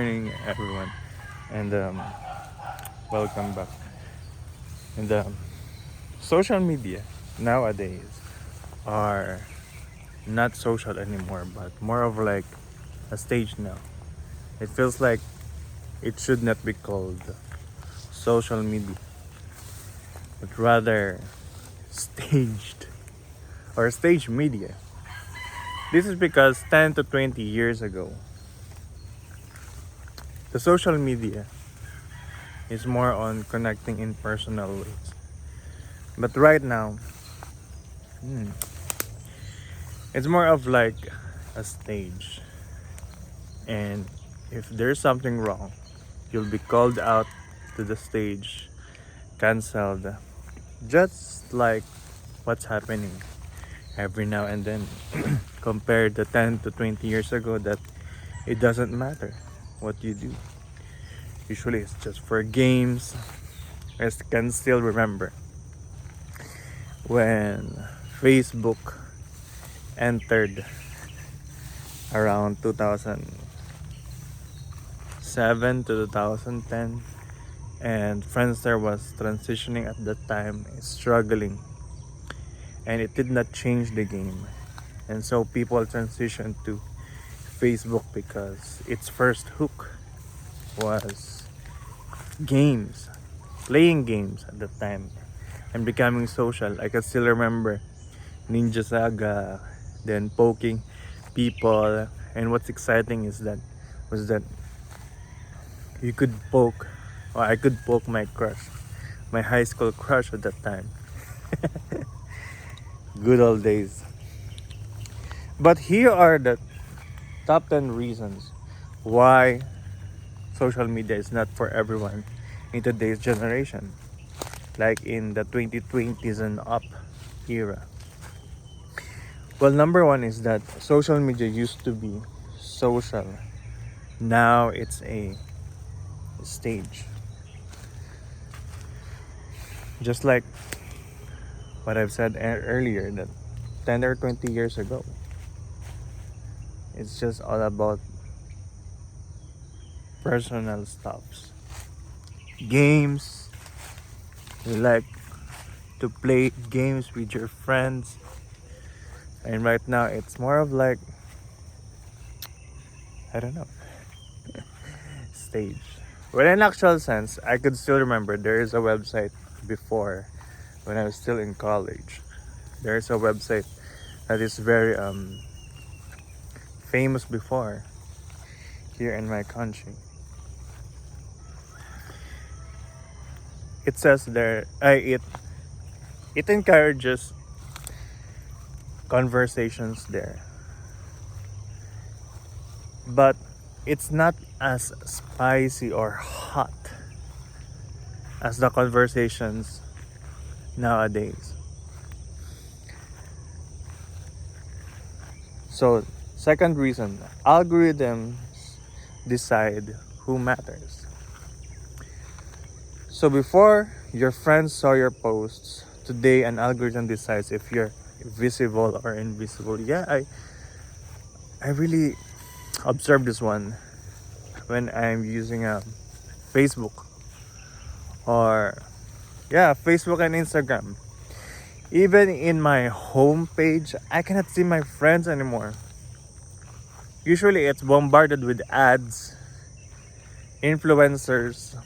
Morning, everyone, and welcome back. And social media nowadays are not social anymore, but more of like a stage now. It feels like it should not be called social media, but rather staged or stage media. This is because 10 to 20 years ago, the social media is more on connecting in personal ways. But right now, hmm, it's more of like a stage. And if there's something wrong, you'll be called out to the stage, cancelled, just like what's happening every now and then. Compared to 10 to 20 years ago, that it doesn't matter what you do. Usually it's just for games. I can still remember when Facebook entered around 2007 to 2010, and Friendster was transitioning at that time, struggling, and it did not change the game. And so people transitioned to Facebook because its first hook was games, playing games at that time, and becoming social. I can still remember Ninja Saga, then poking people, and what's exciting is that was that you could poke, or I could poke my crush, my high school crush at that time. Good old days. But here are the top 10 reasons why social media is not for everyone in today's generation, like in the 2020s and up era. Well, number one is that social media used to be social. Now it's a stage. Just like what I've said earlier, that 10 or 20 years ago, it's just all about personal stuffs. Games, you like to play games with your friends. And right now it's more of like, I don't know, stage. But in actual sense, I could still remember there is a website before when I was still in college. There is a website that is very famous before here in my country. It says there, it encourages conversations there, but it's not as spicy or hot as the conversations nowadays. So, second reason, algorithms decide who matters. So before your friends saw your posts, today an algorithm decides if you're visible or invisible. Yeah, I really observed this one when I'm using Facebook, or yeah, Facebook and Instagram. Even in my home page, I cannot see my friends anymore. Usually it's bombarded with ads, influencers.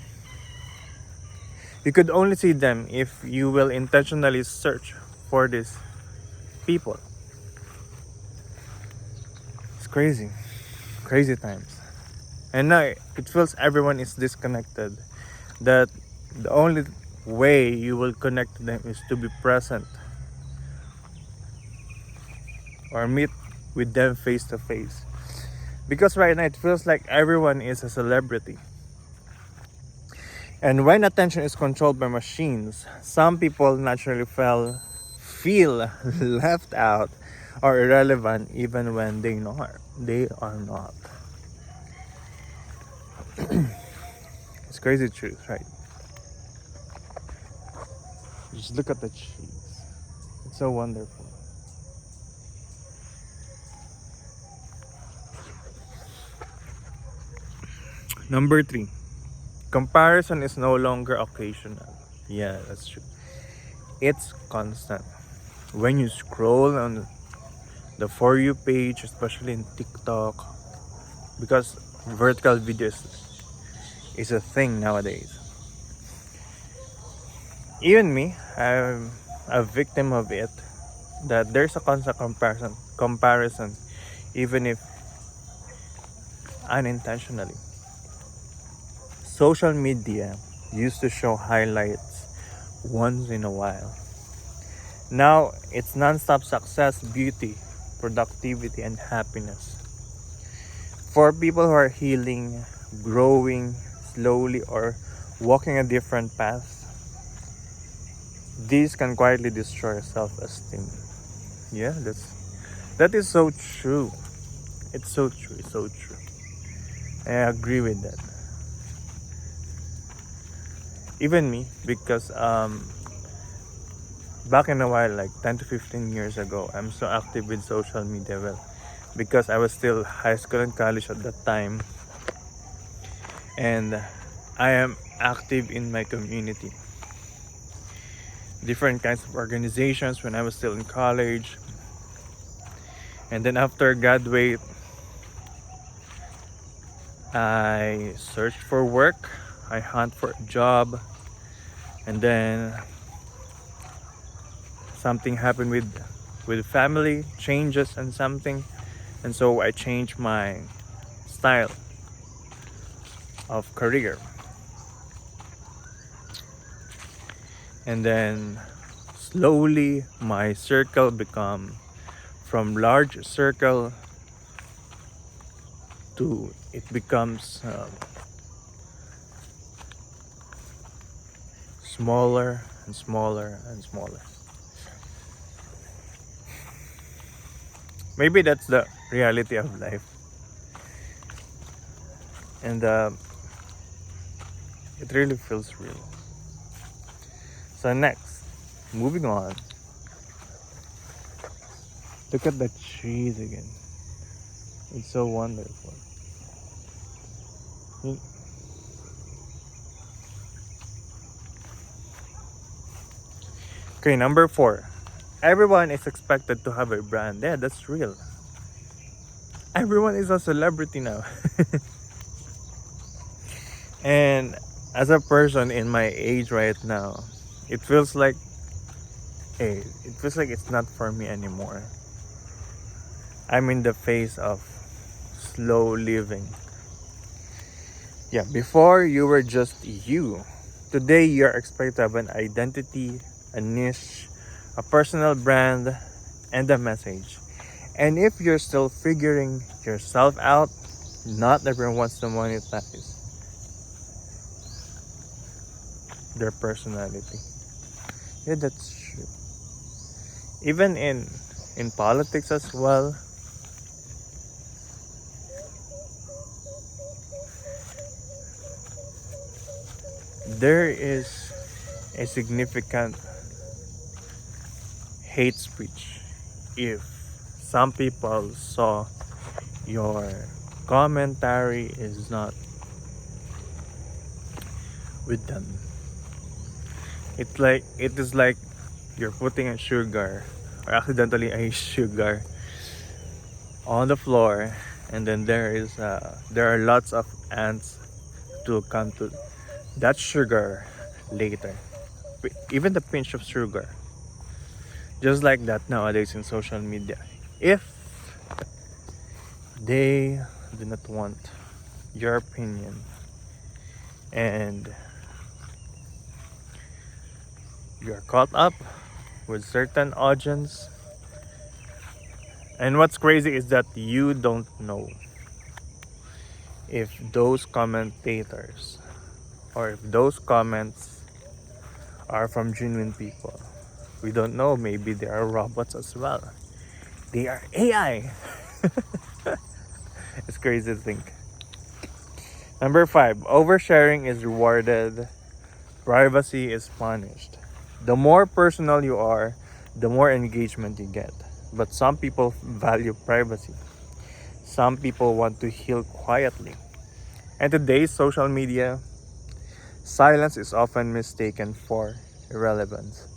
You could only see them if you will intentionally search for these people. It's crazy. Crazy times. And now it feels everyone is disconnected. That the only way you will connect to them is to be present or meet with them face to face. Because right now it feels like everyone is a celebrity. And when attention is controlled by machines, some people naturally feel left out or irrelevant even when they are not. It's crazy truth, right? Just look at the trees. It's so wonderful. Number 3, comparison is no longer occasional. Yeah, that's true. It's constant. When you scroll on the For You page, especially in TikTok, because vertical videos is a thing nowadays. Even me, I'm a victim of it. That there's a constant comparison, even if unintentionally. Social media used to show highlights once in a while. Now it's non-stop success, beauty, productivity, and happiness. For people who are healing, growing slowly, or walking a different path, these can quietly destroy self-esteem. Yeah, that is so true. It's so true. It's so true. I agree with that. Even me, because back in a while, like 10 to 15 years ago, I'm so active with social media. Well, because I was still high school and college at that time, and I am active in my community. Different kinds of organizations when I was still in college. And then after graduate, I searched for work, I hunt for a job, and then something happened with family changes and something, and so I changed my style of career. And then slowly my circle become from large circle to it becomes smaller and smaller and smaller. Maybe that's the reality of life, and it really feels real. So next, moving on. Look at the trees again. It's so wonderful. Mm. Okay, number 4. Everyone is expected to have a brand. Yeah, that's real. Everyone is a celebrity now. And as a person in my age right now, it feels like it's not for me anymore. I'm in the phase of slow living. Yeah, before you were just you. Today you're expected to have an identity, a niche, a personal brand, and a message. And if you're still figuring yourself out, not everyone wants to monetize their personality. Yeah, that's true. Even in politics as well, there is a significant hate speech if some people saw your commentary is not with them. It is like you're putting a sugar or accidentally a sugar on the floor, and then there are lots of ants to come to that sugar later. Even the pinch of sugar, just like that nowadays in social media. If they do not want your opinion and you're caught up with certain audience, and what's crazy is that you don't know if those commentators or if those comments are from genuine people. We don't know, maybe they are robots as well. They are AI. It's crazy to think. Number 5, oversharing is rewarded, privacy is punished. The more personal you are, the more engagement you get. But some people value privacy. Some people want to heal quietly. And today's social media, silence is often mistaken for irrelevance.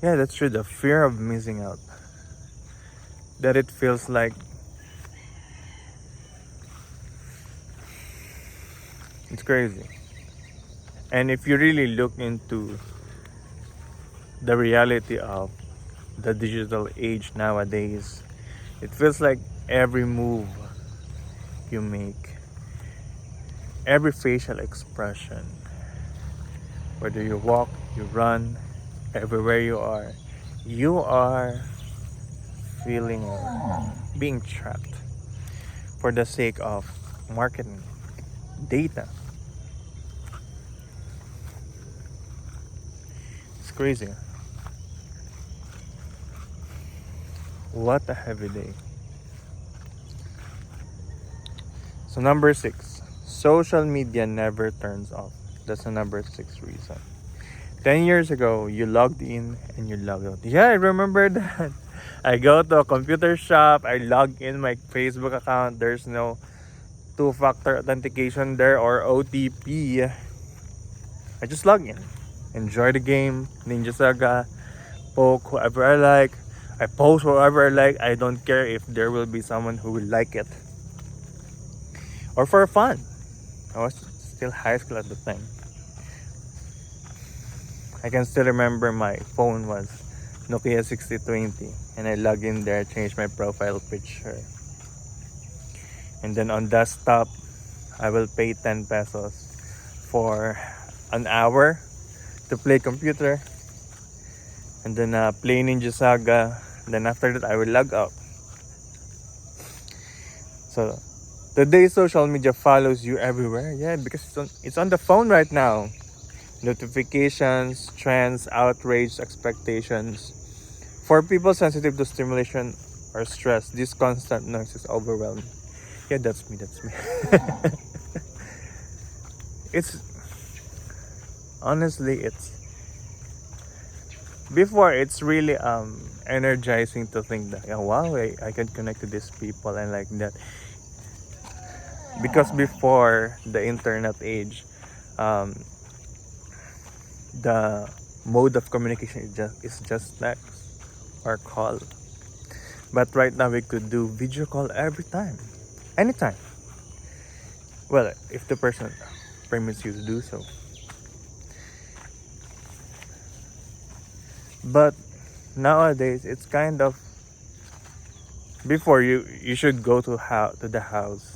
Yeah, that's true. The fear of missing out. That it feels like it's crazy. And if you really look into the reality of the digital age nowadays, it feels like every move you make, every facial expression, whether you walk, you run, everywhere you are feeling or being trapped for the sake of marketing, data. It's crazy. What a heavy day. So number 6, social media never turns off. That's the number 6 reason. 10 years ago, you logged in and you logged out. Yeah, I remember that. I go to a computer shop, I log in my Facebook account. There's no two-factor authentication there or OTP. I just log in. Enjoy the game, Ninja Saga, poke whoever I like. I post whoever I like. I don't care if there will be someone who will like it. Or for fun. I was still high school at the time. I can still remember my phone was Nokia 6020 and I log in there, change my profile picture. And then on desktop, I will pay 10 pesos for an hour to play computer. And then play Ninja Saga. Then after that, I will log out. So today's social media follows you everywhere. Yeah, because it's on the phone right now. Notifications, trends, outrage, expectations. For people sensitive to stimulation or stress, this constant noise is overwhelming. Yeah, that's me. It's honestly, it's really energizing to think that, yeah, wow, I can connect to these people and like that. Because before the internet age, um, the mode of communication is just text or call. But right now we could do video call every time, anytime. Well, if the person permits you to do so. But nowadays it's kind of, before you should go to the house,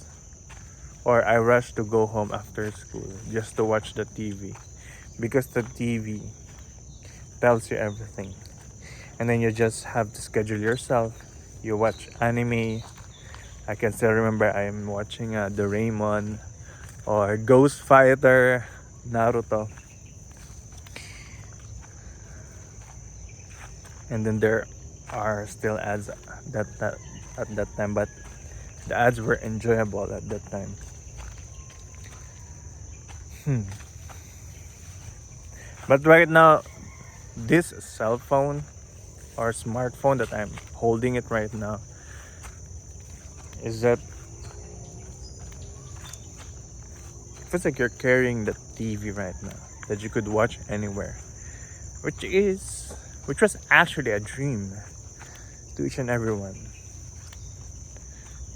or I rush to go home after school just to watch the TV, because the TV tells you everything. And then you just have to schedule yourself. You watch anime. I can still remember I am watching Doraemon or Ghost Fighter, Naruto. And then there are still ads that at that time, but the ads were enjoyable at that time. But right now, this cell phone or smartphone that I'm holding it right now, is that it feels like you're carrying the TV right now that you could watch anywhere, which was actually a dream to each and everyone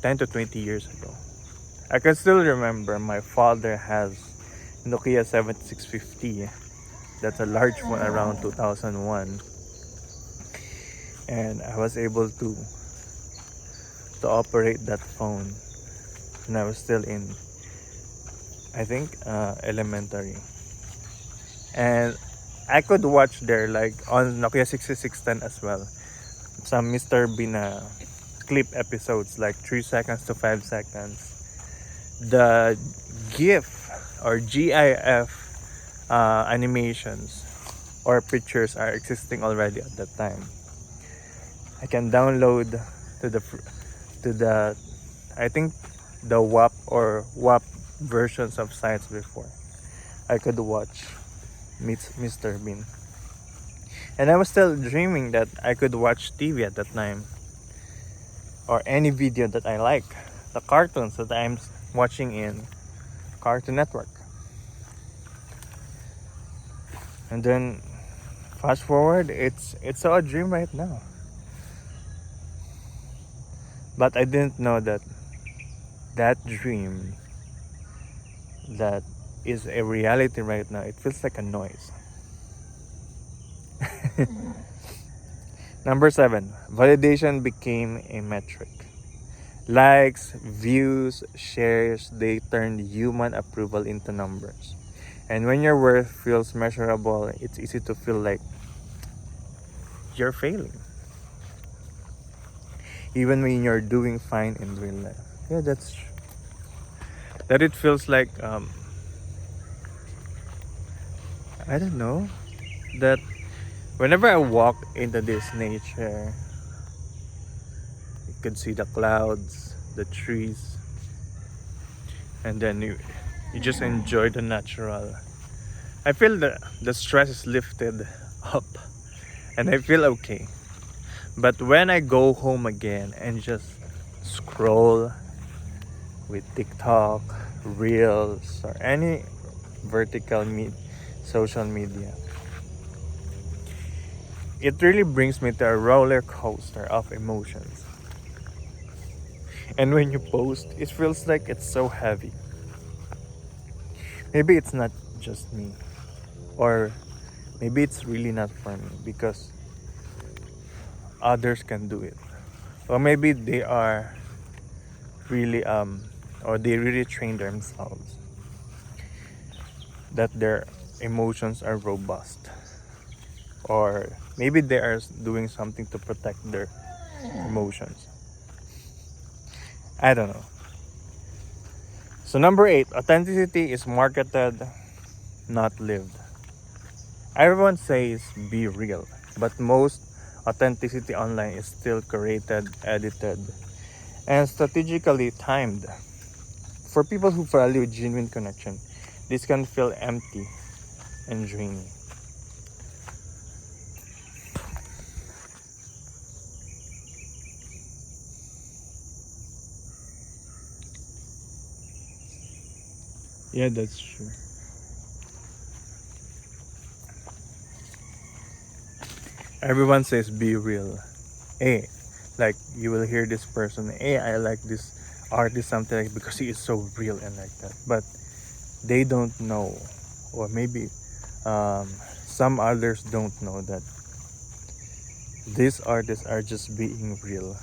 10 to 20 years ago. I can still remember my father has Nokia 7650. That's a large one around 2001. And I was able to operate that phone when I was still in, I think, elementary. And I could watch there, like on Nokia 6610 as well, some Mr. Bean clip episodes, like 3 seconds to 5 seconds. The GIF or GIF animations or pictures are existing already at that time. I can download to the I think the WAP or WAP versions of sites before. I could watch Mr. Bean. And I was still dreaming that I could watch TV at that time, or any video that I like. the cartoons that I'm watching in Cartoon Network. And then fast forward, it's all a dream right now. But I didn't know that that dream that is a reality right now, it feels like a noise. Number 7, validation became a metric. Likes, views, shares, they turned human approval into numbers. And when your worth feels measurable, it's easy to feel like you're failing. Even when you're doing fine in real life. Yeah, that's true. That it feels like, I don't know, that whenever I walk into this nature, you could see the clouds, the trees, and then you just enjoy the natural. I feel the stress is lifted up and I feel okay. But when I go home again and just scroll with TikTok, Reels, or any vertical social media, it really brings me to a roller coaster of emotions. And when you post, it feels like it's so heavy. Maybe it's not just me, or maybe it's really not for me because others can do it, or maybe they are really or they really train themselves that their emotions are robust, or maybe they are doing something to protect their emotions. I don't know. So number 8, authenticity is marketed, not lived. Everyone says be real, but most authenticity online is still curated, edited, and strategically timed. For people who value genuine connection, this can feel empty and draining. Yeah, that's true. Everyone says be real. Hey, like you will hear this person, hey, I like this artist, something like because he is so real and like that. But they don't know, or maybe um, some others don't know that these artists are just being real,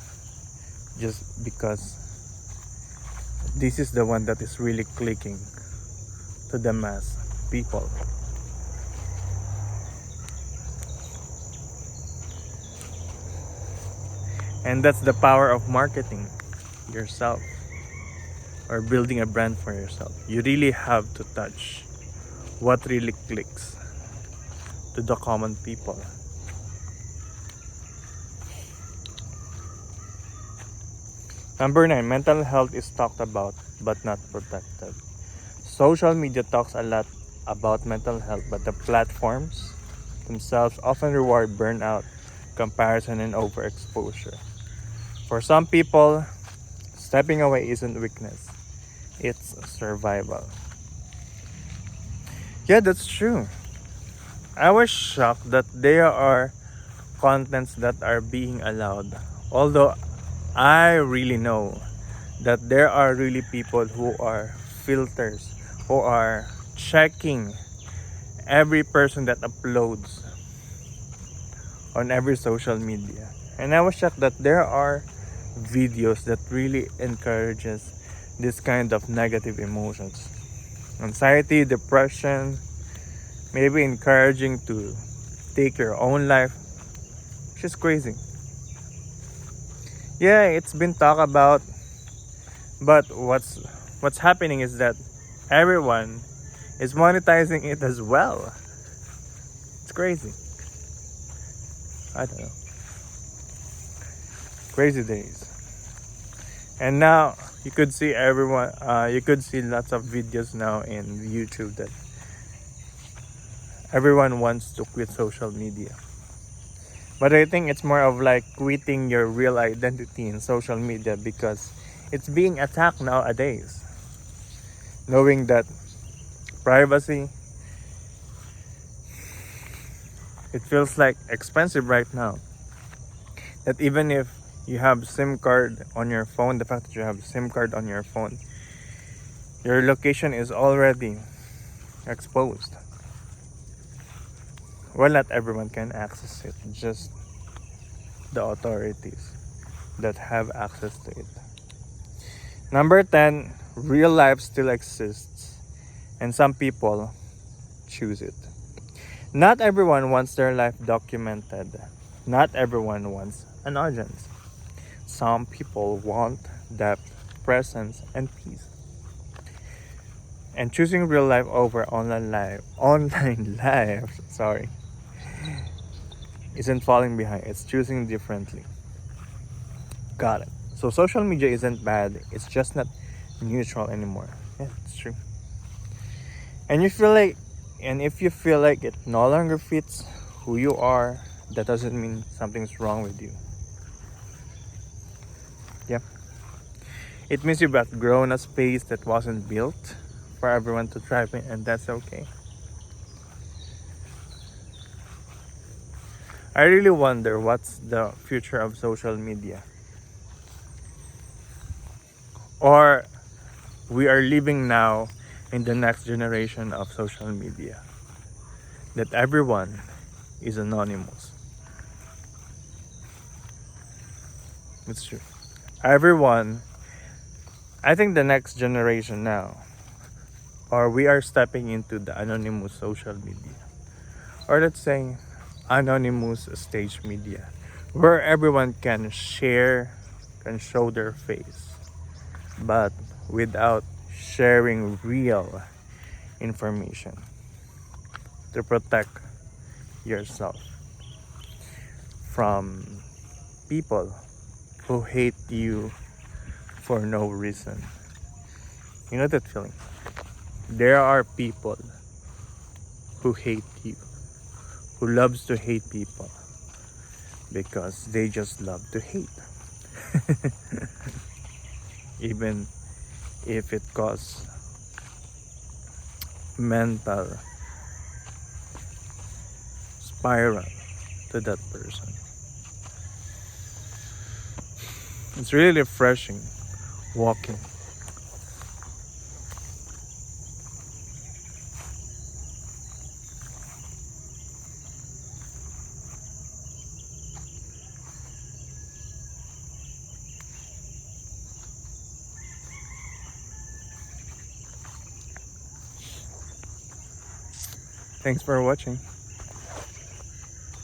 just because this is the one that is really clicking to the mass people. And that's the power of marketing yourself or building a brand for yourself. You really have to touch what really clicks to the common people. Number 9, mental health is talked about but not protected. Social media talks a lot about mental health, but the platforms themselves often reward burnout, comparison, and overexposure. For some people, stepping away isn't weakness, it's survival. Yeah, that's true. I was shocked that there are contents that are being allowed. Although I really know that there are really people who are filters, who are checking every person that uploads on every social media. And I was shocked that there are videos that really encourages this kind of negative emotions. Anxiety, depression, maybe encouraging to take your own life, which is crazy. Yeah, it's been talked about, but what's happening is that everyone is monetizing it as well. It's crazy. I don't know. Crazy days. And now you could see everyone. You could see lots of videos now in YouTube that everyone wants to quit social media. But I think it's more of like quitting your real identity in social media because It's being attacked nowadays. Knowing that privacy, it feels like expensive right now. That even if you have SIM card on your phone, the fact that you have SIM card on your phone, your location is already exposed. Well, not everyone can access it, just the authorities that have access to it. Number 10, real life still exists, and some people choose it. Not everyone wants their life documented. Not everyone wants an audience. Some people want depth, presence, and peace. And choosing real life over online life, sorry, isn't falling behind. It's choosing differently. Got it. So social media isn't bad. It's just not neutral anymore. Yeah, it's true. And you feel like, and if you feel like it no longer fits who you are, that doesn't mean something's wrong with you. Yeah. It means you've outgrown a space that wasn't built for everyone to thrive in, and that's okay. I really wonder what's the future of social media. Or we are living now in the next generation of social media. That everyone is anonymous. It's true. Everyone, I think the next generation now, or we are stepping into the anonymous social media. Or let's say anonymous stage media, where everyone can share, can show their face, but without sharing real information to protect yourself from people who hate you for no reason. You know that feeling? There are people who hate you, who loves to hate people because they just love to hate. Even if it causes mental spiral to that person. It's really refreshing walking. Thanks for watching.